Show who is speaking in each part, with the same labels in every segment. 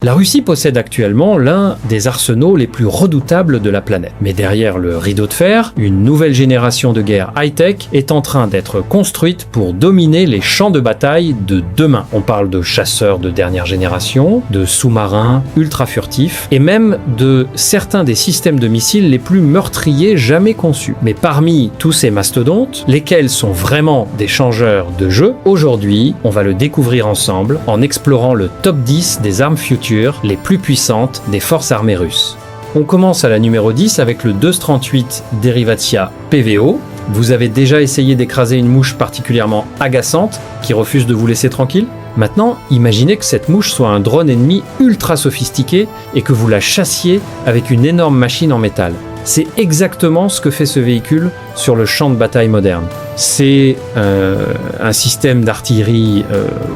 Speaker 1: La Russie possède actuellement l'un des arsenaux les plus redoutables de la planète. Mais derrière le rideau de fer, une nouvelle génération de guerre high-tech est en train d'être construite pour dominer les champs de bataille de demain. On parle de chasseurs de dernière génération, de sous-marins ultra furtifs et même de certains des systèmes de missiles les plus meurtriers jamais conçus. Mais parmi tous ces mastodontes, lesquels sont vraiment des changeurs de jeu, aujourd'hui, on va le découvrir ensemble en explorant le top 10 des armes futures les plus puissantes des forces armées russes. On commence à la numéro 10 avec le 238 Derivatia PVO. Vous avez déjà essayé d'écraser une mouche particulièrement agaçante qui refuse de vous laisser tranquille ? Maintenant, imaginez que cette mouche soit un drone ennemi ultra sophistiqué et que vous la chassiez avec une énorme machine en métal. C'est exactement ce que fait ce véhicule sur le champ de bataille moderne. C'est un système d'artillerie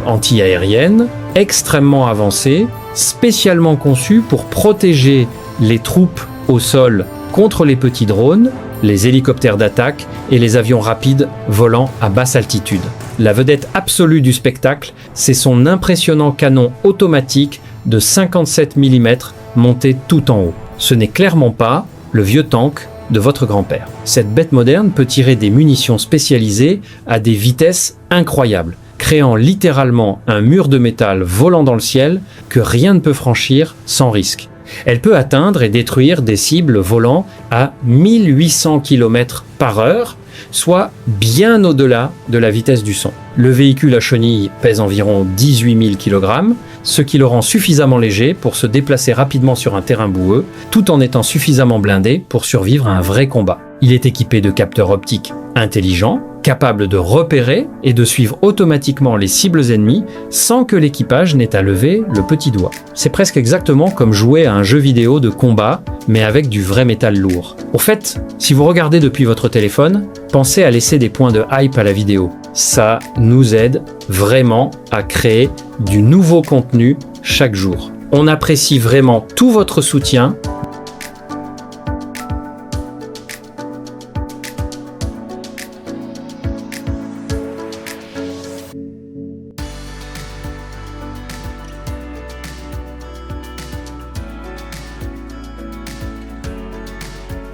Speaker 1: anti-aérienne extrêmement avancé, spécialement conçu pour protéger les troupes au sol contre les petits drones, les hélicoptères d'attaque et les avions rapides volant à basse altitude. La vedette absolue du spectacle, c'est son impressionnant canon automatique de 57 mm monté tout en haut. Ce n'est clairement pas le vieux tank de votre grand-père. Cette bête moderne peut tirer des munitions spécialisées à des vitesses incroyables, créant littéralement un mur de métal volant dans le ciel que rien ne peut franchir sans risque. Elle peut atteindre et détruire des cibles volant à 1800 km/h, soit bien au-delà de la vitesse du son. Le véhicule à chenilles pèse environ 18 000 kg, ce qui le rend suffisamment léger pour se déplacer rapidement sur un terrain boueux, tout en étant suffisamment blindé pour survivre à un vrai combat. Il est équipé de capteurs optiques intelligents, capables de repérer et de suivre automatiquement les cibles ennemies sans que l'équipage n'ait à lever le petit doigt. C'est presque exactement comme jouer à un jeu vidéo de combat, mais avec du vrai métal lourd. Au fait, si vous regardez depuis votre téléphone, pensez à laisser des points de hype à la vidéo. Ça nous aide vraiment à créer du nouveau contenu chaque jour. On apprécie vraiment tout votre soutien.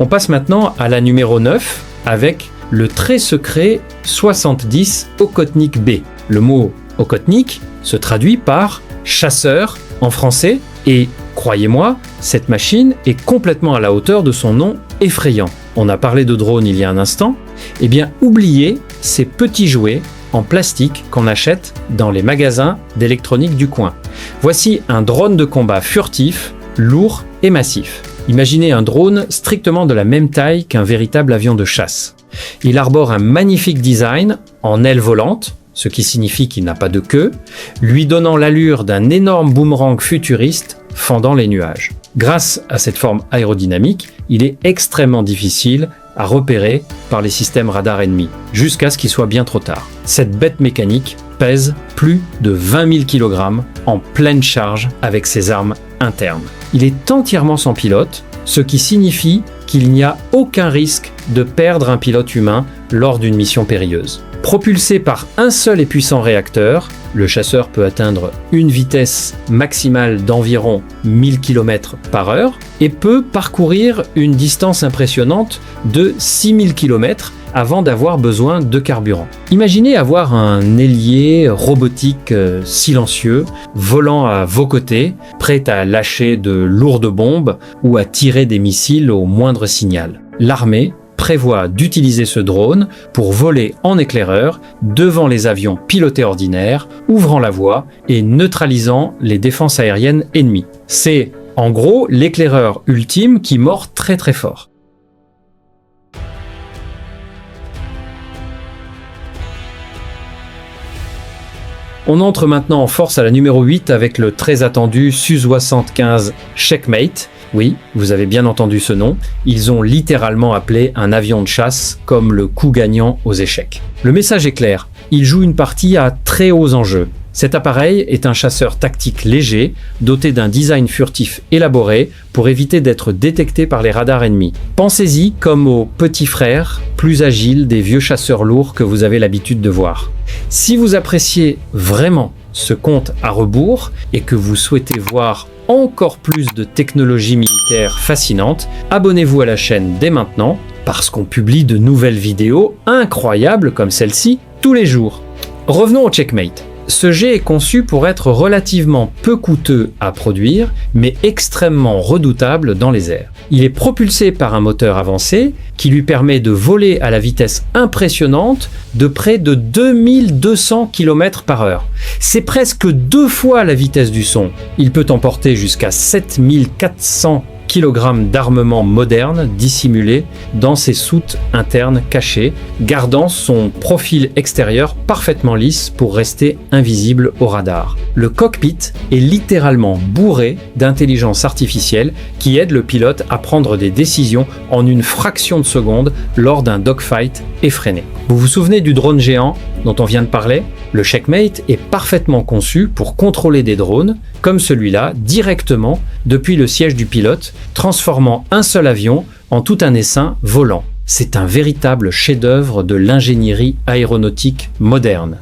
Speaker 1: On passe maintenant à la numéro 9 avec le très secret 70 Okhotnik B. Le mot Okhotnik se traduit par chasseur en français et croyez-moi, cette machine est complètement à la hauteur de son nom effrayant. On a parlé de drone il y a un instant. Eh bien, oubliez ces petits jouets en plastique qu'on achète dans les magasins d'électronique du coin. Voici un drone de combat furtif, lourd et massif. Imaginez un drone strictement de la même taille qu'un véritable avion de chasse. Il arbore un magnifique design en aile volante, ce qui signifie qu'il n'a pas de queue, lui donnant l'allure d'un énorme boomerang futuriste fendant les nuages. Grâce à cette forme aérodynamique, il est extrêmement difficile à repérer par les systèmes radars ennemis, jusqu'à ce qu'il soit bien trop tard. Cette bête mécanique pèse plus de 20 000 kg en pleine charge avec ses armes internes. Il est entièrement sans pilote, ce qui signifie qu'il n'y a aucun risque de perdre un pilote humain lors d'une mission périlleuse. Propulsé par un seul et puissant réacteur, le chasseur peut atteindre une vitesse maximale d'environ 1000 km/h et peut parcourir une distance impressionnante de 6000 km avant d'avoir besoin de carburant. Imaginez avoir un ailier robotique silencieux volant à vos côtés, prêt à lâcher de lourdes bombes ou à tirer des missiles au moindre signal. L'armée prévoit d'utiliser ce drone pour voler en éclaireur devant les avions pilotés ordinaires, ouvrant la voie et neutralisant les défenses aériennes ennemies. C'est en gros l'éclaireur ultime qui mord très très fort. On entre maintenant en force à la numéro 8 avec le très attendu Su-75 Checkmate. Oui, vous avez bien entendu ce nom. Ils ont littéralement appelé un avion de chasse comme le coup gagnant aux échecs. Le message est clair, il joue une partie à très hauts enjeux. Cet appareil est un chasseur tactique léger, doté d'un design furtif élaboré pour éviter d'être détecté par les radars ennemis. Pensez-y comme au petit frère, plus agile des vieux chasseurs lourds que vous avez l'habitude de voir. Si vous appréciez vraiment ce compte à rebours et que vous souhaitez voir encore plus de technologies militaires fascinantes, abonnez-vous à la chaîne dès maintenant, parce qu'on publie de nouvelles vidéos incroyables comme celle-ci tous les jours. Revenons au Checkmate. Ce jet est conçu pour être relativement peu coûteux à produire, mais extrêmement redoutable dans les airs. Il est propulsé par un moteur avancé qui lui permet de voler à la vitesse impressionnante de près de 2200 km/h. C'est presque 2 fois la vitesse du son. Il peut emporter jusqu'à 7400 kg d'armement moderne dissimulé dans ses soutes internes cachées, gardant son profil extérieur parfaitement lisse pour rester invisible au radar. Le cockpit est littéralement bourré d'intelligence artificielle qui aide le pilote à prendre des décisions en une fraction de seconde lors d'un dogfight effréné. Vous vous souvenez du drone géant dont on vient de parler ? Le Checkmate est parfaitement conçu pour contrôler des drones, comme celui-là, directement depuis le siège du pilote, transformant un seul avion en tout un essaim volant. C'est un véritable chef-d'œuvre de l'ingénierie aéronautique moderne.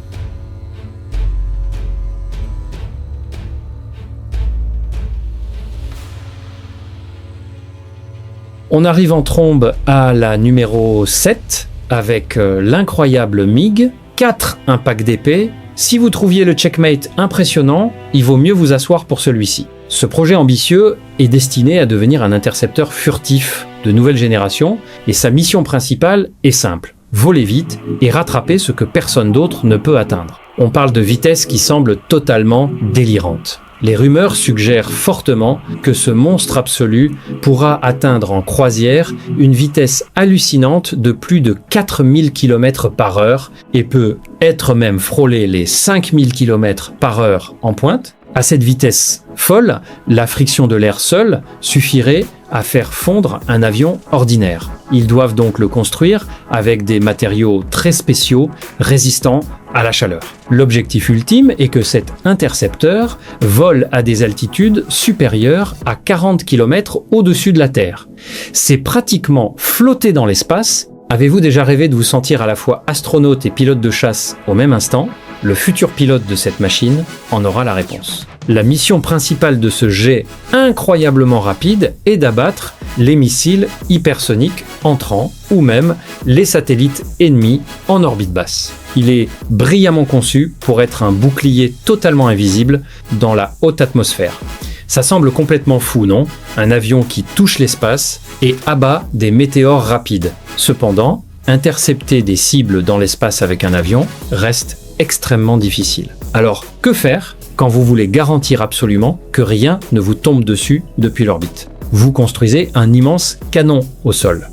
Speaker 1: On arrive en trombe à la numéro 7 avec l'incroyable MiG, 4 impacts d'épée. Si vous trouviez le Checkmate impressionnant, il vaut mieux vous asseoir pour celui-ci. Ce projet ambitieux est destiné à devenir un intercepteur furtif de nouvelle génération et sa mission principale est simple: voler vite et rattraper ce que personne d'autre ne peut atteindre. On parle de vitesse qui semble totalement délirante. Les rumeurs suggèrent fortement que ce monstre absolu pourra atteindre en croisière une vitesse hallucinante de plus de 4000 km/h et peut être même frôler les 5000 km/h en pointe. À cette vitesse folle, la friction de l'air seule suffirait à faire fondre un avion ordinaire. Ils doivent donc le construire avec des matériaux très spéciaux, résistants à la chaleur. L'objectif ultime est que cet intercepteur vole à des altitudes supérieures à 40 km au-dessus de la Terre. C'est pratiquement flotter dans l'espace. Avez-vous déjà rêvé de vous sentir à la fois astronaute et pilote de chasse au même instant ? Le futur pilote de cette machine en aura la réponse. La mission principale de ce jet incroyablement rapide est d'abattre les missiles hypersoniques entrants ou même les satellites ennemis en orbite basse. Il est brillamment conçu pour être un bouclier totalement invisible dans la haute atmosphère. Ça semble complètement fou, non ? Un avion qui touche l'espace et abat des météores rapides. Cependant, intercepter des cibles dans l'espace avec un avion reste extrêmement difficile. Alors, que faire quand vous voulez garantir absolument que rien ne vous tombe dessus depuis l'orbite ? Vous construisez un immense canon au sol.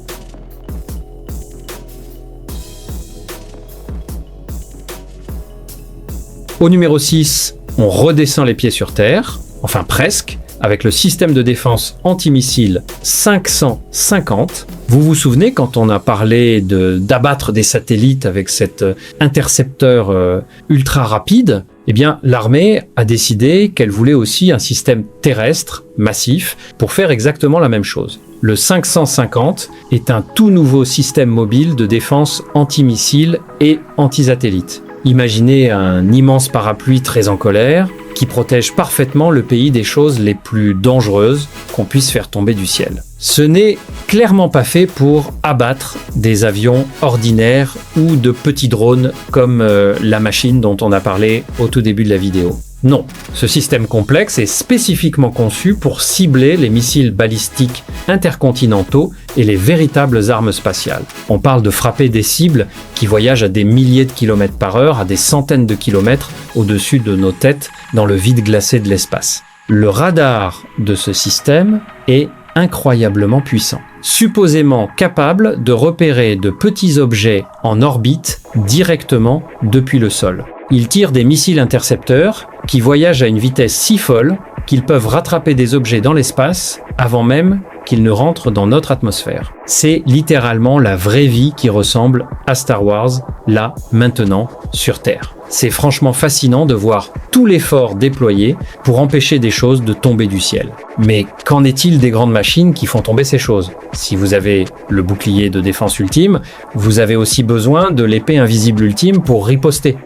Speaker 1: Au numéro 6, on redescend les pieds sur terre, enfin presque, avec le système de défense antimissile 550. Vous vous souvenez quand on a parlé d'abattre des satellites avec cet intercepteur ultra rapide ? Eh bien, l'armée a décidé qu'elle voulait aussi un système terrestre massif pour faire exactement la même chose. Le 550 est un tout nouveau système mobile de défense antimissile et antisatellite. Imaginez un immense parapluie très en colère qui protège parfaitement le pays des choses les plus dangereuses qu'on puisse faire tomber du ciel. Ce n'est clairement pas fait pour abattre des avions ordinaires ou de petits drones comme la machine dont on a parlé au tout début de la vidéo. Non, ce système complexe est spécifiquement conçu pour cibler les missiles balistiques intercontinentaux et les véritables armes spatiales. On parle de frapper des cibles qui voyagent à des milliers de kilomètres par heure, à des centaines de kilomètres au-dessus de nos têtes dans le vide glacé de l'espace. Le radar de ce système est incroyablement puissant, supposément capable de repérer de petits objets en orbite directement depuis le sol. Il tire des missiles intercepteurs qui voyagent à une vitesse si folle qu'ils peuvent rattraper des objets dans l'espace avant même qu'ils ne rentrent dans notre atmosphère. C'est littéralement la vraie vie qui ressemble à Star Wars, là, maintenant, sur Terre. C'est franchement fascinant de voir tout l'effort déployé pour empêcher des choses de tomber du ciel. Mais qu'en est-il des grandes machines qui font tomber ces choses ? Si vous avez le bouclier de défense ultime, vous avez aussi besoin de l'épée invisible ultime pour riposter.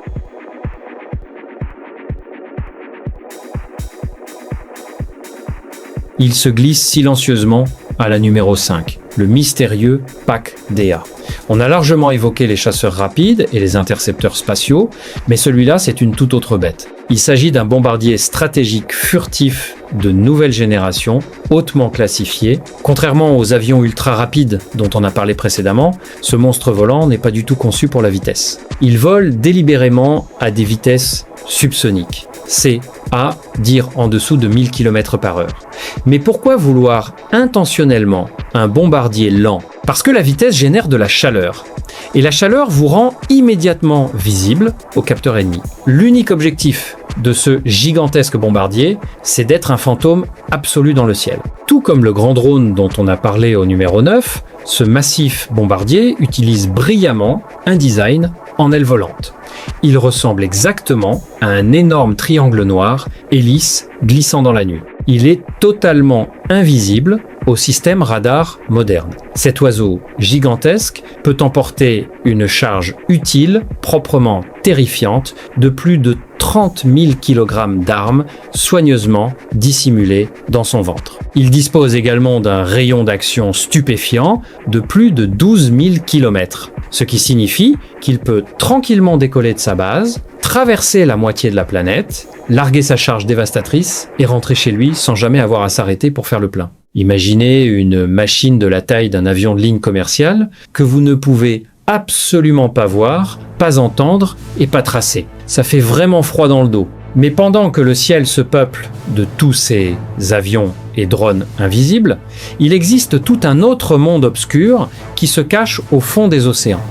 Speaker 1: il se glisse silencieusement à la numéro 5, le mystérieux PAC-DA. On a largement évoqué les chasseurs rapides et les intercepteurs spatiaux, mais celui-là, c'est une toute autre bête. Il s'agit d'un bombardier stratégique furtif de nouvelle génération, hautement classifié. Contrairement aux avions ultra rapides dont on a parlé précédemment, ce monstre volant n'est pas du tout conçu pour la vitesse. Il vole délibérément à des vitesses subsoniques. C'est à dire en dessous de 1000 km/h. Mais pourquoi vouloir intentionnellement un bombardier lent? Parce que la vitesse génère de la chaleur. Et la chaleur vous rend immédiatement visible au capteur ennemi. L'unique objectif de ce gigantesque bombardier, c'est d'être un fantôme absolu dans le ciel. Tout comme le grand drone dont on a parlé au numéro 9, ce massif bombardier utilise brillamment un design en aile volante. Il ressemble exactement à un énorme triangle noir et lisse glissant dans la nuit. Il est totalement invisible au système radar moderne. Cet oiseau gigantesque peut emporter une charge utile, proprement terrifiante, de plus de 30 000 kg d'armes soigneusement dissimulées dans son ventre. Il dispose également d'un rayon d'action stupéfiant de plus de 12 000 km, ce qui signifie qu'il peut tranquillement décoller de sa base, traverser la moitié de la planète, larguer sa charge dévastatrice et rentrer chez lui sans jamais avoir à s'arrêter pour faire le plein. Imaginez une machine de la taille d'un avion de ligne commerciale que vous ne pouvez absolument pas voir, pas entendre et pas tracer. Ça fait vraiment froid dans le dos. Mais pendant que le ciel se peuple de tous ces avions et drones invisibles, il existe tout un autre monde obscur qui se cache au fond des océans.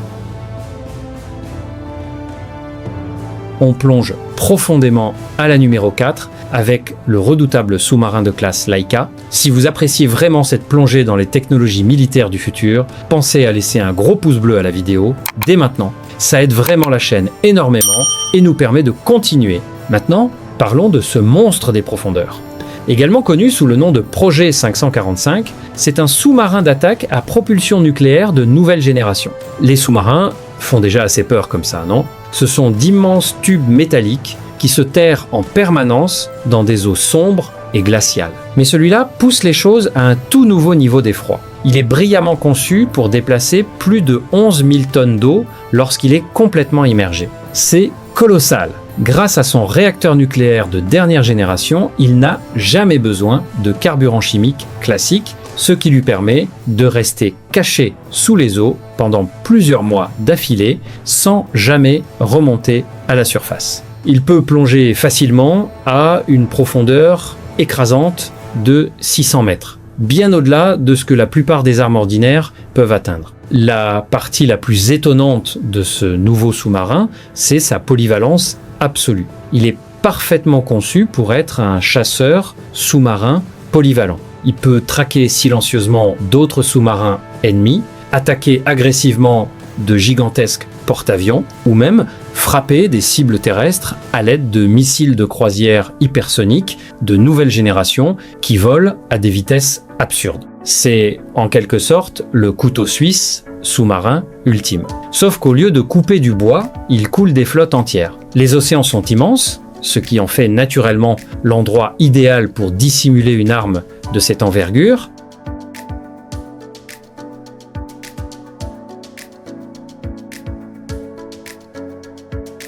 Speaker 1: On plonge profondément à la numéro 4 avec le redoutable sous-marin de classe Laika. Si vous appréciez vraiment cette plongée dans les technologies militaires du futur, pensez à laisser un gros pouce bleu à la vidéo dès maintenant. Ça aide vraiment la chaîne énormément et nous permet de continuer. Maintenant, parlons de ce monstre des profondeurs. Également connu sous le nom de Projet 545, c'est un sous-marin d'attaque à propulsion nucléaire de nouvelle génération. Les sous-marins font déjà assez peur comme ça, non? Ce sont d'immenses tubes métalliques qui se terrent en permanence dans des eaux sombres et glaciales. Mais celui-là pousse les choses à un tout nouveau niveau d'effroi. Il est brillamment conçu pour déplacer plus de 11 000 tonnes d'eau lorsqu'il est complètement immergé. C'est colossal. Grâce à son réacteur nucléaire de dernière génération, il n'a jamais besoin de carburant chimique classique, ce qui lui permet de rester caché sous les eaux pendant plusieurs mois d'affilée sans jamais remonter à la surface. Il peut plonger facilement à une profondeur écrasante de 600 mètres, bien au-delà de ce que la plupart des armes ordinaires peuvent atteindre. La partie la plus étonnante de ce nouveau sous-marin, c'est sa polyvalence absolue. Il est parfaitement conçu pour être un chasseur sous-marin polyvalent. Il peut traquer silencieusement d'autres sous-marins ennemis, attaquer agressivement de gigantesques porte-avions ou même frapper des cibles terrestres à l'aide de missiles de croisière hypersoniques de nouvelle génération qui volent à des vitesses absurdes. C'est en quelque sorte le couteau suisse sous-marin ultime. Sauf qu'au lieu de couper du bois, il coule des flottes entières. Les océans sont immenses, ce qui en fait naturellement l'endroit idéal pour dissimuler une arme de cette envergure.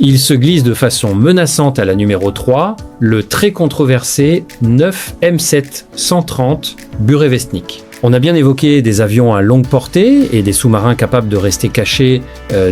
Speaker 1: Il se glisse de façon menaçante à la numéro 3, le très controversé 9 M7-130 Burevestnik. On a bien évoqué des avions à longue portée et des sous-marins capables de rester cachés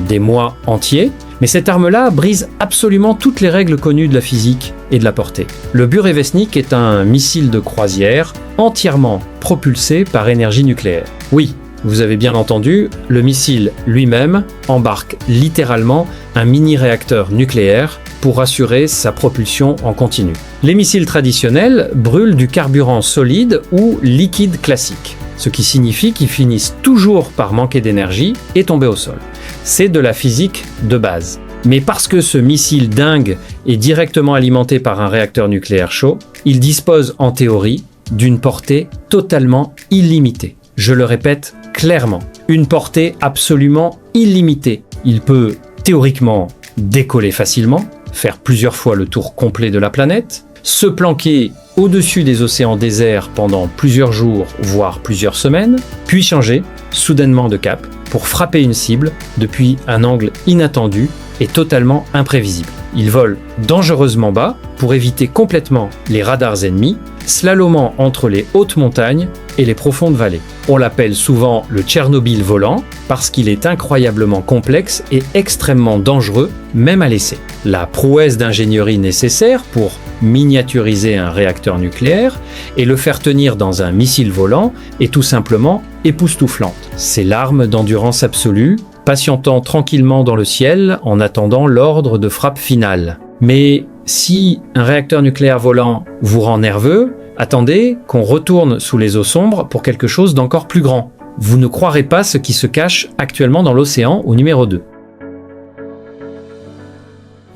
Speaker 1: des mois entiers, mais cette arme-là brise absolument toutes les règles connues de la physique et de la portée. Le Burevestnik est un missile de croisière entièrement propulsé par énergie nucléaire. Oui, vous avez bien entendu, le missile lui-même embarque littéralement un mini-réacteur nucléaire pour assurer sa propulsion en continu. Les missiles traditionnels brûlent du carburant solide ou liquide classique, ce qui signifie qu'ils finissent toujours par manquer d'énergie et tomber au sol. C'est de la physique de base. Mais parce que ce missile dingue est directement alimenté par un réacteur nucléaire chaud, il dispose en théorie d'une portée totalement illimitée. Je le répète clairement, une portée absolument illimitée. Il peut théoriquement décoller facilement, faire plusieurs fois le tour complet de la planète, se planquer au-dessus des océans déserts pendant plusieurs jours, voire plusieurs semaines, puis changer soudainement de cap pour frapper une cible depuis un angle inattendu et totalement imprévisible. Ils volent dangereusement bas pour éviter complètement les radars ennemis, slalomant entre les hautes montagnes et les profondes vallées. On l'appelle souvent le Tchernobyl volant parce qu'il est incroyablement complexe et extrêmement dangereux, même à l'essai. La prouesse d'ingénierie nécessaire pour miniaturiser un réacteur nucléaire et le faire tenir dans un missile volant est tout simplement époustouflante. C'est l'arme d'endurance absolue, patientant tranquillement dans le ciel en attendant l'ordre de frappe finale. Mais si un réacteur nucléaire volant vous rend nerveux, attendez qu'on retourne sous les eaux sombres pour quelque chose d'encore plus grand. Vous ne croirez pas ce qui se cache actuellement dans l'océan au numéro 2.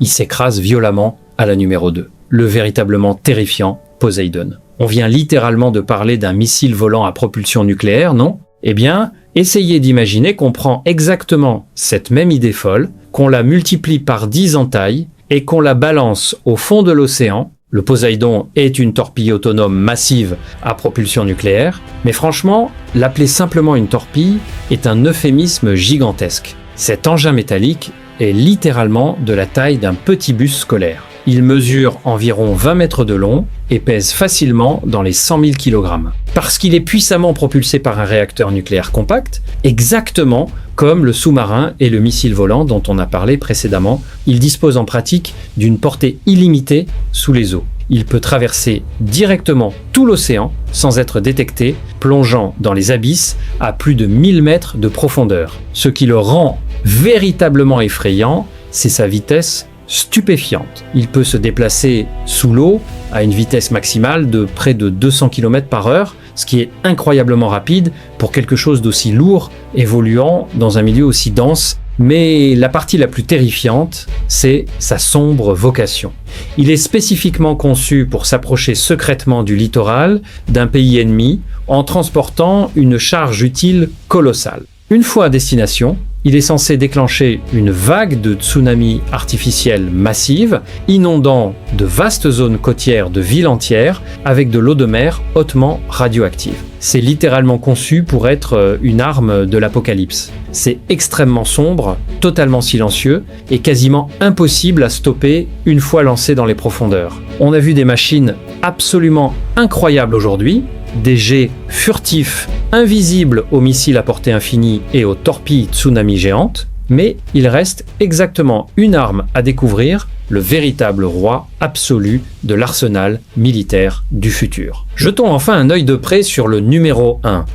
Speaker 1: Il s'écrase violemment à la numéro 2, le véritablement terrifiant Poseidon. On vient littéralement de parler d'un missile volant à propulsion nucléaire, non ? Eh bien, essayez d'imaginer qu'on prend exactement cette même idée folle, qu'on la multiplie par 10 en taille et qu'on la balance au fond de l'océan. Le Poseidon est une torpille autonome massive à propulsion nucléaire, mais franchement, l'appeler simplement une torpille est un euphémisme gigantesque. Cet engin métallique est littéralement de la taille d'un petit bus scolaire. Il mesure environ 20 mètres de long et pèse facilement dans les 100 000 kg. Parce qu'il est puissamment propulsé par un réacteur nucléaire compact, exactement comme le sous-marin et le missile volant dont on a parlé précédemment, il dispose en pratique d'une portée illimitée sous les eaux. Il peut traverser directement tout l'océan sans être détecté, plongeant dans les abysses à plus de 1000 mètres de profondeur. Ce qui le rend véritablement effrayant, c'est sa vitesse stupéfiante. Il peut se déplacer sous l'eau à une vitesse maximale de près de 200 km/h, ce qui est incroyablement rapide pour quelque chose d'aussi lourd évoluant dans un milieu aussi dense. Mais la partie la plus terrifiante, c'est sa sombre vocation. Il est spécifiquement conçu pour s'approcher secrètement du littoral d'un pays ennemi en transportant une charge utile colossale. Une fois à destination, il est censé déclencher une vague de tsunamis artificiels massive, inondant de vastes zones côtières de villes entières avec de l'eau de mer hautement radioactive. C'est littéralement conçu pour être une arme de l'apocalypse. C'est extrêmement sombre, totalement silencieux et quasiment impossible à stopper une fois lancé dans les profondeurs. On a vu des machines absolument incroyables aujourd'hui, des jets furtifs, invisibles aux missiles à portée infinie et aux torpilles tsunami géantes, mais il reste exactement une arme à découvrir, le véritable roi absolu de l'arsenal militaire du futur. Jetons enfin un œil de près sur le numéro 1.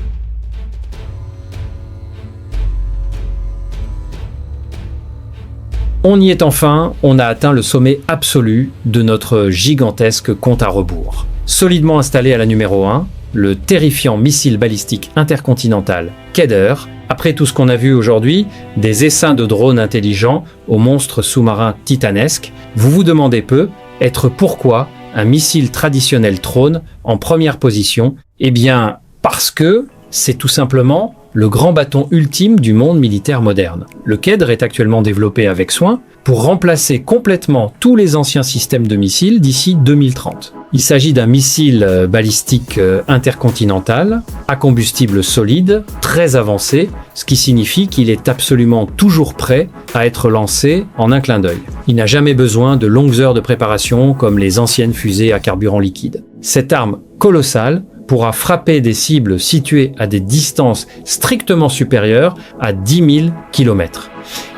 Speaker 1: On y est enfin, on a atteint le sommet absolu de notre gigantesque compte à rebours. Solidement installé à la numéro 1, le terrifiant missile balistique intercontinental Kedr. Après tout ce qu'on a vu aujourd'hui, des essaims de drones intelligents aux monstres sous-marins titanesques, vous vous demandez peut-être pourquoi un missile traditionnel trône en première position. Eh bien, parce que c'est tout simplement le grand bâton ultime du monde militaire moderne. Le Kedr est actuellement développé avec soin pour remplacer complètement tous les anciens systèmes de missiles d'ici 2030. Il s'agit d'un missile balistique intercontinental à combustible solide, très avancé, ce qui signifie qu'il est absolument toujours prêt à être lancé en un clin d'œil. Il n'a jamais besoin de longues heures de préparation comme les anciennes fusées à carburant liquide. Cette arme colossale pourra frapper des cibles situées à des distances strictement supérieures à 10 000 km.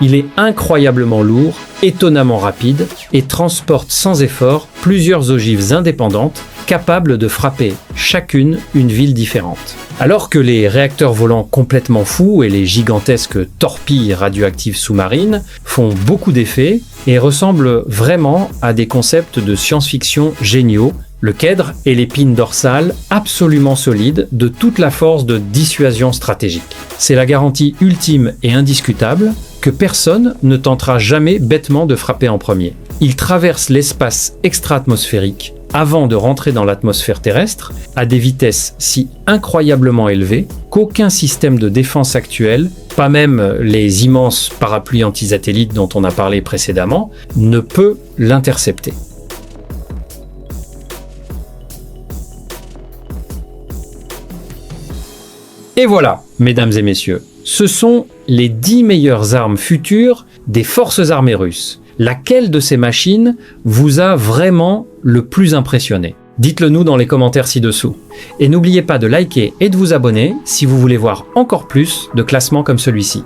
Speaker 1: Il est incroyablement lourd, étonnamment rapide et transporte sans effort plusieurs ogives indépendantes capables de frapper chacune une ville différente. Alors que les réacteurs volants complètement fous et les gigantesques torpilles radioactives sous-marines font beaucoup d'effets et ressemblent vraiment à des concepts de science-fiction géniaux, le Kedr est l'épine dorsale absolument solide de toute la force de dissuasion stratégique. C'est la garantie ultime et indiscutable que personne ne tentera jamais bêtement de frapper en premier. Il traverse l'espace extra-atmosphérique avant de rentrer dans l'atmosphère terrestre à des vitesses si incroyablement élevées qu'aucun système de défense actuel, pas même les immenses parapluies anti-satellites dont on a parlé précédemment, ne peut l'intercepter. Et voilà, mesdames et messieurs, ce sont les 10 meilleures armes futures des forces armées russes. Laquelle de ces machines vous a vraiment le plus impressionné? Dites-le nous dans les commentaires ci-dessous. Et n'oubliez pas de liker et de vous abonner si vous voulez voir encore plus de classements comme celui-ci.